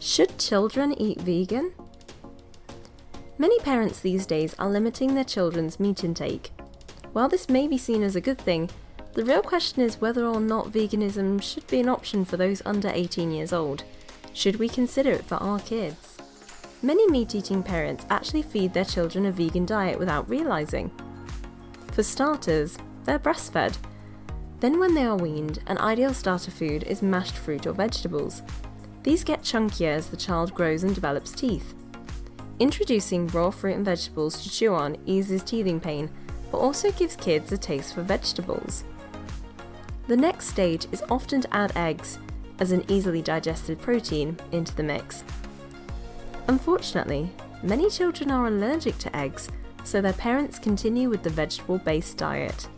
Should children eat vegan? Many parents these days are limiting their children's meat intake. While this may be seen as a good thing, the real question is whether or not veganism should be an option for those under 18 years old. Should we consider it for our kids? Many meat-eating parents actually feed their children a vegan diet without realising. For starters, they're breastfed. Then when they are weaned, an ideal starter food is mashed fruit or vegetables. These get chunkier as the child grows and develops teeth. Introducing raw fruit and vegetables to chew on eases teething pain, but also gives kids a taste for vegetables. The next stage is often to add eggs, as an easily digested protein, into the mix. Unfortunately, many children are allergic to eggs, so their parents continue with the vegetable-based diet.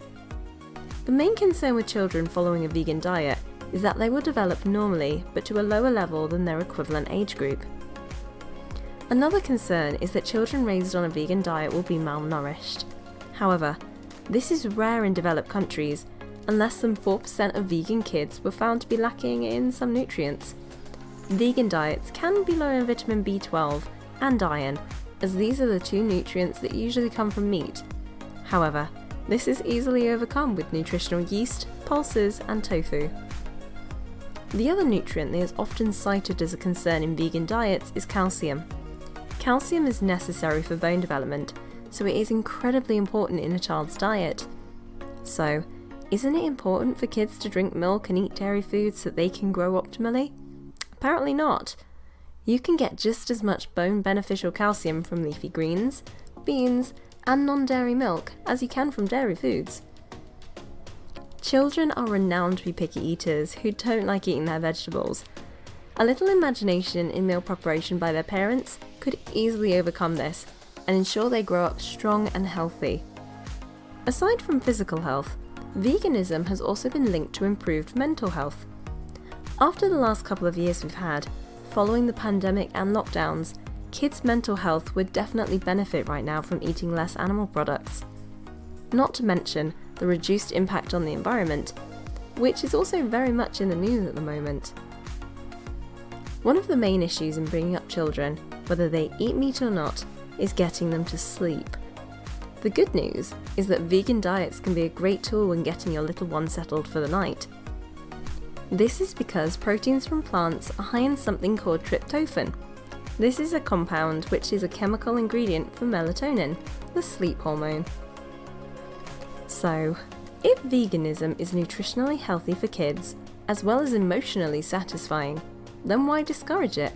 The main concern with children following a vegan diet is that they will develop normally, but to a lower level than their equivalent age group. Another concern is that children raised on a vegan diet will be malnourished. However, this is rare in developed countries, and less than 4% of vegan kids were found to be lacking in some nutrients. Vegan diets can be low in vitamin B12 and iron, as these are the two nutrients that usually come from meat. However, this is easily overcome with nutritional yeast, pulses, and tofu. The other nutrient that is often cited as a concern in vegan diets is calcium. Calcium is necessary for bone development, so it is incredibly important in a child's diet. So, isn't it important for kids to drink milk and eat dairy foods so they can grow optimally? Apparently not. You can get just as much bone beneficial calcium from leafy greens, beans, and non-dairy milk as you can from dairy foods. Children are renowned to be picky eaters who don't like eating their vegetables. A little imagination in meal preparation by their parents could easily overcome this and ensure they grow up strong and healthy. Aside from physical health, veganism has also been linked to improved mental health. After the last couple of years we've had, following the pandemic and lockdowns, kids' mental health would definitely benefit right now from eating less animal products. Not to mention the reduced impact on the environment, which is also very much in the news at the moment. One of the main issues in bringing up children, whether they eat meat or not, is getting them to sleep. The good news is that vegan diets can be a great tool in getting your little one settled for the night. This is because proteins from plants are high in something called tryptophan. This is a compound which is a chemical ingredient for melatonin, the sleep hormone. So, if veganism is nutritionally healthy for kids, as well as emotionally satisfying, then why discourage it?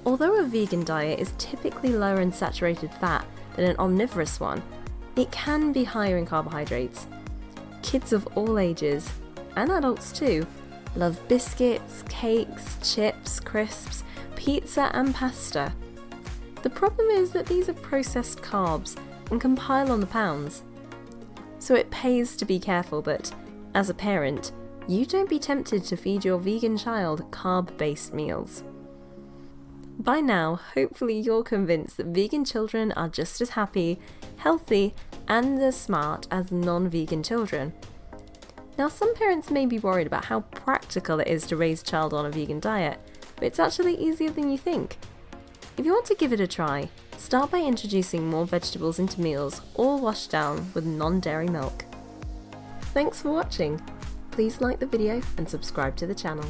Although a vegan diet is typically lower in saturated fat than an omnivorous one, it can be higher in carbohydrates. Kids of all ages, and adults too, love biscuits, cakes, chips, crisps, pizza and pasta. The problem is that these are processed carbs and can pile on the pounds. So it pays to be careful that, as a parent, you don't be tempted to feed your vegan child carb-based meals. By now, hopefully you're convinced that vegan children are just as happy, healthy, and as smart as non-vegan children. Now, some parents may be worried about how practical it is to raise a child on a vegan diet, but it's actually easier than you think. If you want to give it a try, start by introducing more vegetables into meals, all washed down with non-dairy milk. Thanks for watching. Please like the video and subscribe to the channel.